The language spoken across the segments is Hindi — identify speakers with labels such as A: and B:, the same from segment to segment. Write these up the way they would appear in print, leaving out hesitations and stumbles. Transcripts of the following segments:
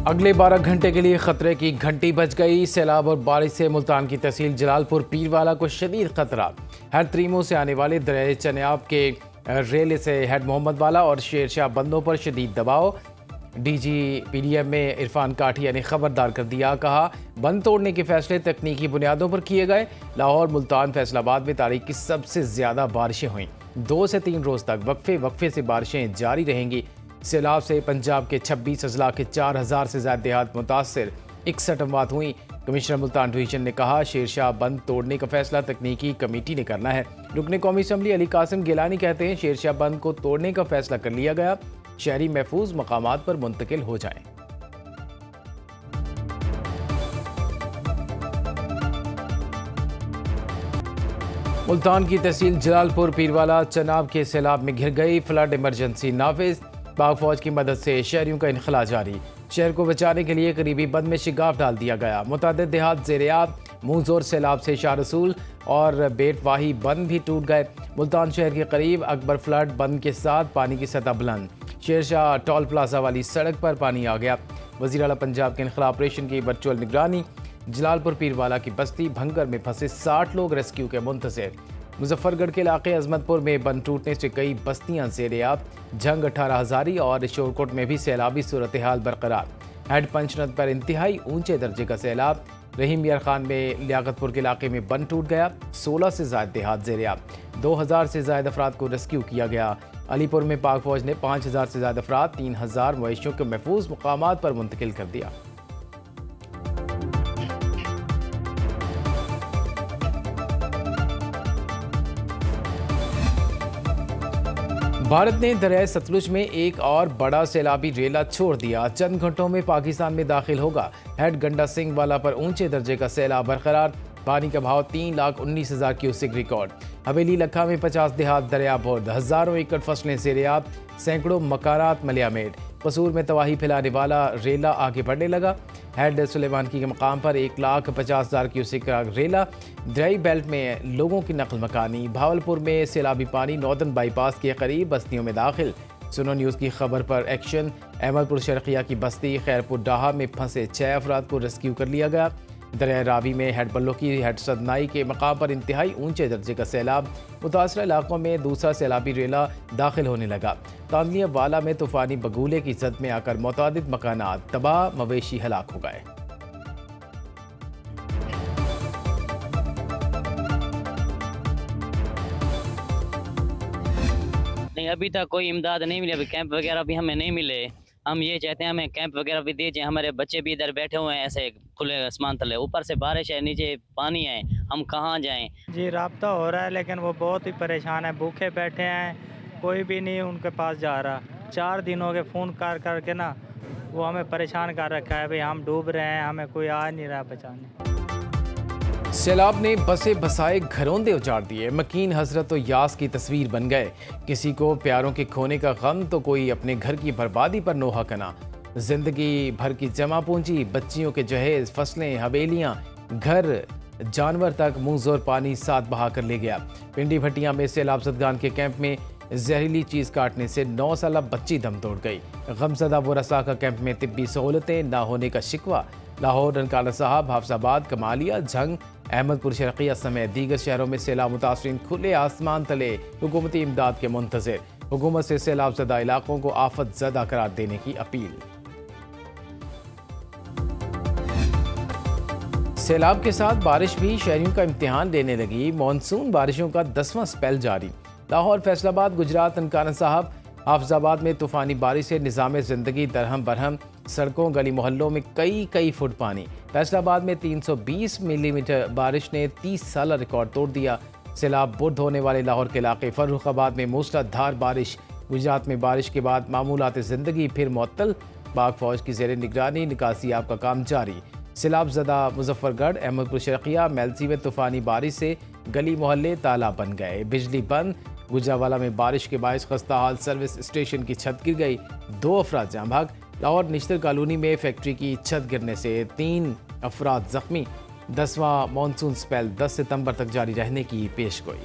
A: अगले 12 घंटे के लिए खतरे की घंटी बज गई। सैलाब और बारिश से मुल्तान की तहसील जलालपुर पीरवाला को शदीद खतरा। हर तरीमों से आने वाले दरिया चनाब के रेले से हेड मोहम्मद वाला और शेरशाह बंदों पर शदीद दबाव। DGPDM में इरफान काठिया ने खबरदार कर दिया, कहा बंद तोड़ने के फैसले तकनीकी बुनियादों पर किए गए। लाहौर, मुल्तान, फैसलाबाद में तारीख की सबसे ज्यादा बारिशें हुई। 2 से 3 रोज तक वक्फे से बारिशें जारी रहेंगी। सैलाब से पंजाब के 26 अजला के 4000 से ज्यादा देहात मुतासर, 61 अमवात हुई। कमिश्नर मुल्तान डिवीजन ने कहा, शेरशाह बंद तोड़ने का फैसला तकनीकी कमेटी ने करना है। रुकने कौमी असम्बली अली कासिम गिलानी कहते हैं, शेरशाह बंद को तोड़ने का फैसला कर लिया गया, शहरी महफूज मकामात पर मुंतकिल हो जाएं। मुल्तान की तहसील जलालपुर पीरवाला चनाब के सैलाब में घिर गई। फ्लड इमरजेंसी नाफिज, पाक फौज की मदद से शहरियों का इनखला जारी। शहर को बचाने के लिए करीबी बंद में शिगाफ डाल दिया गया। मुतादिद देहात ज़ेर-ए-आब, मुंहजोर सैलाब से शाह रसूल और बेटवाही बंद भी टूट गए। मुल्तान शहर के करीब अकबर फ्लड बंद के साथ पानी की सतह बुलंद। शेरशाह टोल प्लाजा वाली सड़क पर पानी आ गया। वज़ीर आला पंजाब के इनखला ऑपरेशन की वर्चुअल निगरानी। जलालपुर पीरवाला की बस्ती भंगर में फंसे 60 लोग रेस्क्यू के मुंतज़िर। मुजफ्फरगढ़ के इलाके अजमतपुर में बंद टूटने से कई बस्तियां ज़ेर-ए-आब। जंग 18 हज़ारी और शोरकोट में भी सैलाबी सूरत हाल बरकरार। हेड पंचनद पर इंतहाई ऊंचे दर्जे का सैलाब। रहीम यार खान में लियाकतपुर के इलाके में बंद टूट गया। 16 से ज़ायद देहात ज़ेर-ए-आब। 2000 से ज़ायद अफराद को रेस्क्यू किया गया। अलीपुर में पाक फौज ने 5000 से ज़्यादा अफराद, 3000 मवेशियों के महफूज मुकामात पर मुंतकिल कर दिया। भारत ने दरिया सतलुज में एक और बड़ा सैलाबी रेला छोड़ दिया। चंद घंटों में पाकिस्तान में दाखिल होगा। हेड गंडा सिंह वाला पर ऊंचे दर्जे का सैलाब बरकरार। पानी का भाव 3,19,000 क्यूसेक रिकॉर्ड। हवेली लखा में 50 देहात दरिया बोर्द, हजारों एकड़ फसलें ज़ेर-ए-आब, सैकड़ों मकानात मलियामेट। कसूर में तबाही फैलाने वाला रेला आगे बढ़ने लगा। हेड सुलेमानकी के मकाम पर 1,50,000 क्यूसेक का रेला। दरियाई बेल्ट में लोगों की नकल मकानी। भावलपुर में सैलाबी पानी नॉर्दर्न बाईपास के करीब बस्तियों में दाखिल। सुनो न्यूज़ की खबर पर एक्शन। अहमदपुर शर्किया की बस्ती खैरपुर डाहा में फंसे 6 अफराद को रेस्क्यू कर लिया गया। दरिया रावी में हेड बल्लो की हेड सदनाई के मकाम पर इंतहाई ऊंचे दर्जे का सैलाब। मुतासरा इलाकों में दूसरा सैलाबी रेला दाखिल होने लगा। तांदलिया वाला में तूफानी बगूले की जद में आकर मुतादिद मकानात तबाह, मवेशी हलाक हो गए।
B: नहीं, अभी तक कोई इमदाद नहीं मिली। अभी कैंप वगैरह भी हमें नहीं मिले। हम ये चाहते हैं हमें कैंप वगैरह भी दीजिए। हमारे बच्चे भी इधर बैठे हुए हैं ऐसे खुले आसमान तले, ऊपर से बारिश है, नीचे पानी है, हम कहाँ जाएं।
C: जी राब्ता हो रहा है, लेकिन वो बहुत ही परेशान है, भूखे बैठे हैं, कोई भी नहीं उनके पास जा रहा। 4 दिन हो गए फ़ोन कर करके ना, वो हमें परेशान कर रखा है, भाई हम डूब रहे हैं, हमें कोई आ नहीं रहा बचाने।
A: सैलाब ने बसे बसाए घरौंदे उजाड़ दिए। मकीन हजरत और यास की तस्वीर बन गए। किसी को प्यारों के खोने का गम तो कोई अपने घर की बर्बादी पर नोहा कना। जिंदगी भर की जमा पूंजी, बच्चियों के जहेज, फसलें, हवेलियां, घर, जानवर तक मुंह जोर पानी साथ बहा कर ले गया। पिंडी भट्टियां में सैलाब ज़दगान के कैंप में जहरीली चीज़ काटने से 9 साला बच्ची दम तोड़ गई। गमजदा वरसा का कैंप में तिब्बी सहूलतें ना होने का शिकवा। लाहौर, ननकाना साहब, हाफजाबाद, कमालिया, झंग, अहमदपुर शर्किया समेत दीगर शहरों में सैलाब मुतासरीन खुले आसमान तले हुकूमती इमदाद के मुंतज़िर। हुकूमत से सैलाब ज़दा इलाकों को आफत ज़दा करार देने की अपील। सैलाब के साथ बारिश भी शहरियों का इम्तिहान लेने लगी। मानसून बारिशों का 10वां स्पेल जारी। लाहौर, फैसलाबाद, गुजरात, ननकाना साहब, हाफजाबाद में तूफानी बारिश से निज़ाम ज़िंदगी दरहम बरहम। सड़कों, गली मोहल्लों में कई फुट पानी। फैसलाबाद में 320 मिलीमीटर बारिश ने 30 साल रिकॉर्ड तोड़ दिया। सैलाब बुर्द होने वाले लाहौर के इलाके। फर्रुखाबाद में मूसलाधार बारिश। गुजरात में बारिश के बाद मामूलात ज़िंदगी फिर मुअत्तल। पाक फौज की ज़ेर निगरानी निकासी आप का काम जारी। सैलाब ज़दा मुजफ्फरगढ़, अहमदपुर शर्किया, मेलसी में तूफानी बारिश से गली मोहल्ले तालाब बन गए। बिजली बंद। गुजरावाला में बारिश के बायस खस्ता हाल सर्विस स्टेशन की छत गिर गई, 2 अफराद जाँ भाग। लाहौर निश्तर कॉलोनी में फैक्ट्री की छत गिरने से 3 अफराद जख्मी। 10वां मानसून स्पेल 10 सितंबर तक जारी रहने की पेशगोई।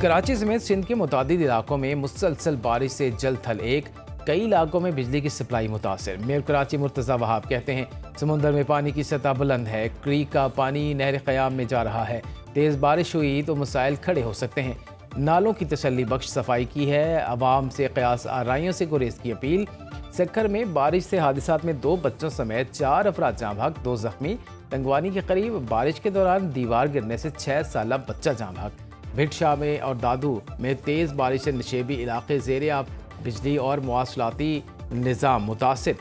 A: कराची समेत सिंध के मुतादिद इलाकों में मुसलसल बारिश से जल थल एक, कई इलाकों में बिजली की सप्लाई मुतासर। मेयर कराची मुर्तज़ा वहाब कहते हैं समुंदर में पानी की सतह बुलंद है, क्रीक का पानी नहर क़याम में जा रहा है, तेज़ बारिश हुई तो मसाइल खड़े हो सकते हैं। नालों की तसल्ली बख्श सफाई की है, अवाम से क़यास आराइयों से गुरेज की अपील। सक्खर में बारिश से हादसात में 2 बच्चों समेत 4 अफराद जाँ भाग, 2 जख्मी। टंगवानी के करीब बारिश के दौरान दीवार गिरने से 6 साला बच्चा जाँ भाग। भिट शाह में और दादू में तेज़ बारिश से नशेबी इलाके ज़ेरे आब, बिजली और मवासलाती निज़ाम मुतासिर।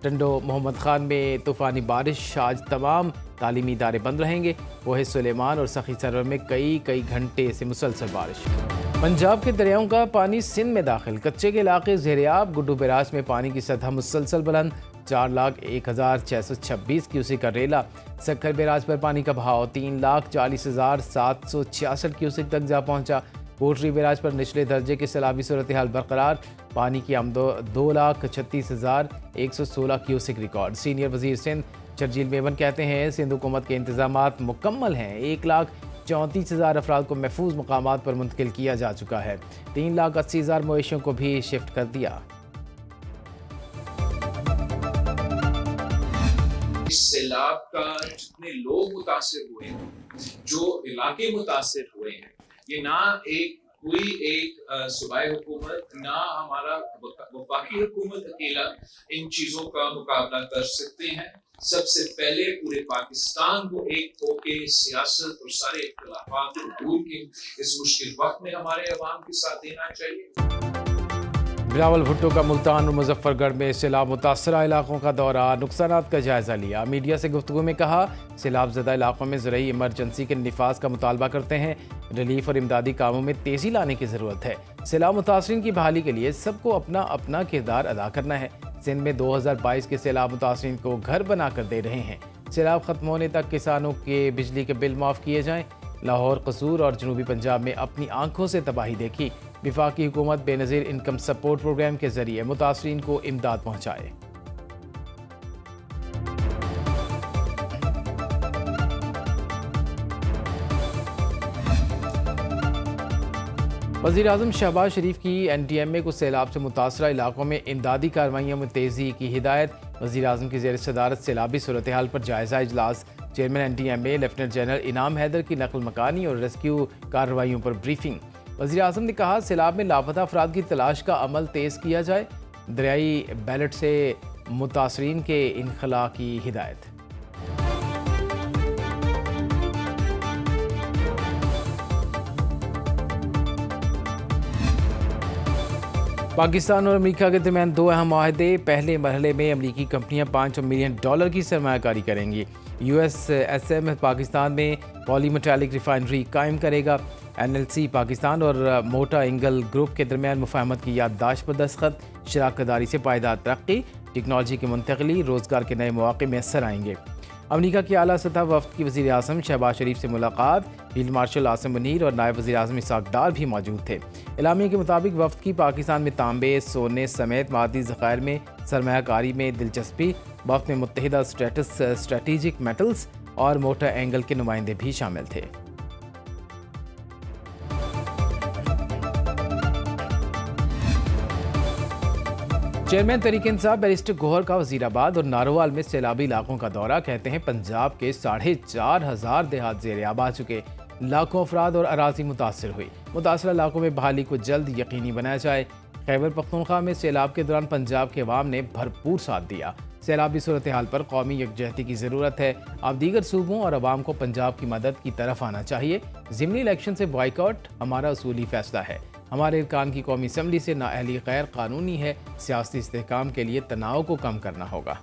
A: टंडो मोहम्मद खान में तूफ़ानी बारिश, आज तमाम तालीमी इदारे बंद रहेंगे। वह सुलेमान और सखी सरवर में कई घंटे से मुसलसल बारिश। पंजाब के दरियाओं का पानी सिंध में दाखिल, कच्चे के इलाके ज़ेरे-आब। गुड्डू बैराज में पानी की सतह मुसलसल बुलंद, 4,01,626 क्यूसिक का रेला। सक्खर बैराज पर पानी का बहाव 3,40,766 क्यूसिक तक जा पहुंचा। पोट्री बैराज पर निचले दर्जे की सैलाबी सूरत हाल बरकरार, पानी की आमदो 2,36,116 क्यूसिक रिकॉर्ड। सीनियर वजीर सिंध शर्जील मेमन कहते हैं सिंध हुकूमत के इंतजामात मुकम्मल हैं, 1,34,000 अफराद को महफूज मकामात पर मुंतकिल किया जा चुका है, 3,80,000 मवेशियों को भी शिफ्ट कर दिया।
D: इस सैलाब का जितने लोग मुतासिर हुए हैं, जो इलाके मुतासिर हुए हैं, ये ना कोई एक सूबाई हुकूमत, ना हमारा वफाकी हुकूमत अकेला इन चीज़ों का मुकाबला कर सकते हैं। सबसे पहले पूरे पाकिस्तान को एक होके सियासत और सारे इख्तिलाफात को दूर के इस मुश्किल वक्त में हमारे अवाम के साथ देना चाहिए।
A: बिलावल भुट्टो का मुल्तान और मुजफ्फरगढ़ में सैलाब मुतासरा इलाकों का दौरा, नुकसानात का जायजा लिया। मीडिया से गुफ्तगू में कहा सैलाब ज़दा इलाकों में ज़रूरी इमरजेंसी के निफाज का मुतालबा करते हैं, रिलीफ और इमदादी कामों में तेज़ी लाने की ज़रूरत है। सैलाब मुतासरीन की बहाली के लिए सबको अपना अपना किरदार अदा करना है। सिंध में 2022 के सैलाब मुतासरीन को घर बना कर दे रहे हैं। सैलाब ख़त्म होने तक किसानों के बिजली के बिल माफ़ किए जाएँ। लाहौर, कसूर और जनूबी पंजाब में अपनी आंखों से तबाही देखी। वफाकी हुकूमत बेनज़ीर इनकम सपोर्ट प्रोग्राम के जरिए मुतासरीन को इमदाद पहुँचाए। वज़ीर-ए-आज़म शहबाज शरीफ की NTMA को सैलाब से मुतासरा इलाकों में इमदादी कार्रवाइयों में तेज़ी की हिदायत। वज़ीर-ए-आज़म की ज़ेर सदारत सैलाबी सूरत हाल पर जायज़ा इजलास। चेयरमैन NTMA लेफ्टिनेंट जनरल इनाम हैदर की नकल मकानी और रेस्क्यू कार्रवाइयों पर ब्रीफिंग। वज़ीर-ए-आज़म ने कहा सैलाब में लापता अफराद की तलाश का अमल तेज़ किया जाए। दरियाई बैलेट से मुतासरीन के इनखला की हिदायत। पाकिस्तान और अमेरिका के दरमियान 2 अहम माहदे। पहले मरहले में अमेरिकी कंपनियां $500 मिलियन की सरमायाकारी करेंगी। USSM पाकिस्तान में पॉलीमेटालिक रिफाइनरी कायम करेगा। NLC पाकिस्तान और मोटा एंगल ग्रुप के दरमियान मुफाहमत की याददाश्त पर दस्तखत। शराकतदारी से पायदार तरक्की, टेक्नोलॉजी की मुंतकली, रोज़गार के नए मौके मैसर आएंगे। अमेरिका के आला सतह वफ़द की वज़ीर-ए-आज़म शहबाज शरीफ से मुलाकात। फील्ड मार्शल आसिम मुनीर और नायब वज़ीर-ए-आज़म इसाक डार भी मौजूद थे। एलामिया के मुताबिक वफ़द की पाकिस्तान में तांबे, सोने समेत मादी ज़खायर में सरमायाकारी में दिलचस्पी। वफ़द में मुत्तहिदा स्ट्रेटेजिक मेटल्स और मोटा एंगल के नुमाइंदे भी शामिल थे। चेयरमैन तहरीक इंसाफ बैरिस्टर गोहर का वज़ीराबाद और नारोवाल में सैलाबी इलाकों का दौरा। कहते हैं पंजाब के 4,500 देहात ज़ेर-ए-आब आ चुके, लाखों अफराद और अराजी मुतासर हुई। मुतासरा इलाकों में बहाली को जल्द यकीनी बनाया जाए। खैबर पख्तूनख्वा में सैलाब के दौरान पंजाब के अवाम ने भरपूर साथ दिया। सैलाबी सूरत हाल पर कौमी यकजहती की ज़रूरत है। अब दीगर सूबों और अवाम को पंजाब की मदद की तरफ आना चाहिए। ज़िमनी इलेक्शन से बॉयकॉट हमारा उसूली फैसला है। हमारे इरकान की कौमी असम्बली से नाअहली गैर कानूनी है। सियासी इस्तेहकाम के लिए तनाव को कम करना होगा।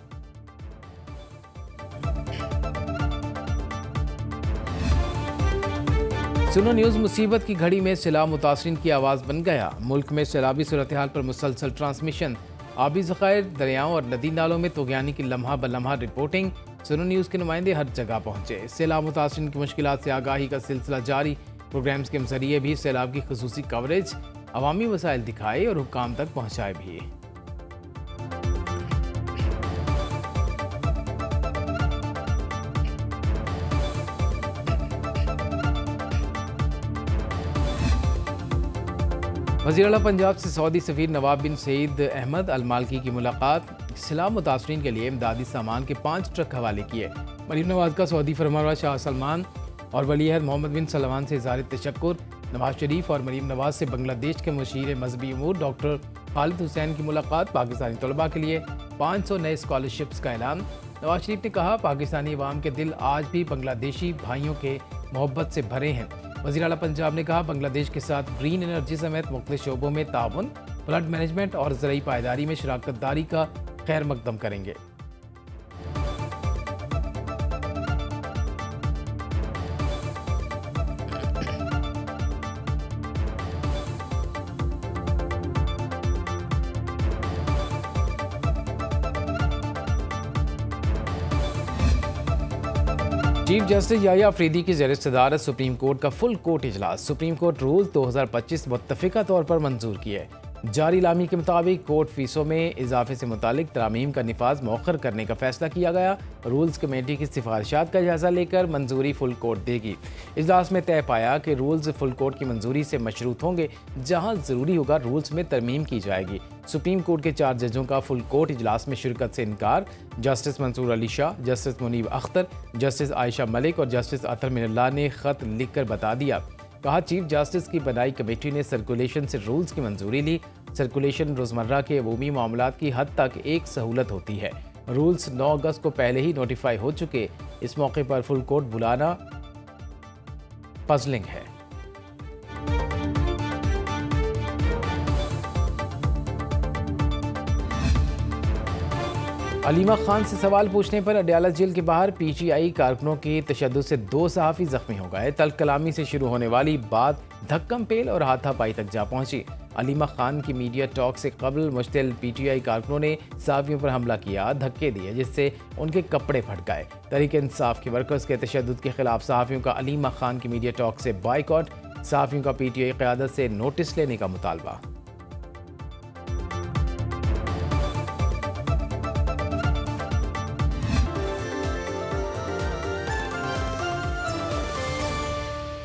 A: सुनो न्यूज़ मुसीबत की घड़ी में सैलाब मुतासरीन की आवाज़ बन गया। मुल्क में सैलाबी सूरत हाल पर मुसलसल ट्रांसमिशन। आबी ज़खायर, दरियाओं और नदी नालों में तूग़यानी की लम्हा ब लम्हा रिपोर्टिंग। सुनो न्यूज़ के नुमाइंदे हर जगह पहुँचे। सैलाब मुतासरीन की मुश्किलात से आगाही का सिलसिला जारी। प्रोग्राम्स के जरिए भी सैलाब की खुसूसी कवरेज, अवामी वसाइल दिखाए और हुक्काम तक पहुँचाए भी। वज़ीर आला पंजाब से सऊदी सफ़ीर नवाब बिन सईद अहमद अल मालकी की मुलाकात। सैलाब मुतासरीन के लिए इमदादी सामान के 5 ट्रक हवाले किए। मरीम नवाज का सऊदी फरमानरवा शाह सलमान और वलीअहद मोहम्मद बिन सलमान से इज़हार तशक्कुर। नवाज शरीफ और मरीम नवाज से बांग्लादेश के मुशीर मजहबी उमूर डॉक्टर खालिद हुसैन की मुलाकात। पाकिस्तानी तलबा के लिए 500 नए स्कॉलरशिप्स का ऐलान। नवाज शरीफ ने कहा, पाकिस्तानी अवाम के दिल आज भी बांग्लादेशी भाइयों के मोहब्बत से भरे हैं। वज़ीर आला पंजाब ने कहा, बांग्लादेश के साथ ग्रीन एनर्जी समेत मुख्तलिफ शोबों में ताउन, फ्लड मैनेजमेंट और ज़रई पायदारी में शराकत दारी का खैर मकदम करेंगे। चीफ जस्टिस याहिया अफरीदी की ज़ेर सदारत सुप्रीम कोर्ट का फुल कोर्ट इजलास। सुप्रीम कोर्ट रूल 2025 मुत्तफ़िका तौर पर मंजूर किए। जारी लामी के मुताबिक कोर्ट फीसों में इजाफे से मुतालिक तरामीम का निफाज मौखर करने का फैसला किया गया। रूल्स कमेटी की सिफारिशात का जायजा लेकर मंजूरी फुल कोर्ट देगी। इजलास में तय पाया कि रूल्स फुल कोर्ट की मंजूरी से मशरूत होंगे। जहां ज़रूरी होगा रूल्स में तरमीम की जाएगी। सुप्रीम कोर्ट के 4 जजों का फुल कोर्ट इजलास में शिरकत से इनकार। Justice Mansoor Ali Shah, justice Munib Akhtar, justice Ayesha Malik और जस्टिस अतर मिनल्लाह ने ख़त लिखकर बता दिया। कहा, चीफ जस्टिस की बनाई कमेटी ने सर्कुलेशन से रूल्स की मंजूरी ली। सर्कुलेशन रोज़मर्रा के अमूमी मामलात की हद तक एक सहूलत होती है। रूल्स 9 अगस्त को पहले ही नोटिफाई हो चुके। इस मौके पर फुल कोर्ट बुलाना पजलिंग है। अलीमा खान से सवाल पूछने पर अडयाला जेल के बाहर पीटीआई कारकुनों के तशद्दुद से 2 सहाफ़ी जख्मी हो गए। तल्ख कलामी से शुरू होने वाली बात धक्कम पेल और हाथापाई तक जा पहुंची। अलीमा खान की मीडिया टॉक से कबल मुश्तिल पीटीआई कारकुनों ने सहाफ़ियों पर हमला किया, धक्के दिए, जिससे उनके कपड़े फट गए। तहरीक इंसाफ के वर्कर्स के तशद्दुद के खिलाफ सहाफ़ियों का अलीमा खान की मीडिया टॉक से बाइकॉट। सहाफ़ियों का पीटीआई क़यादत से नोटिस लेने का मुतालबा।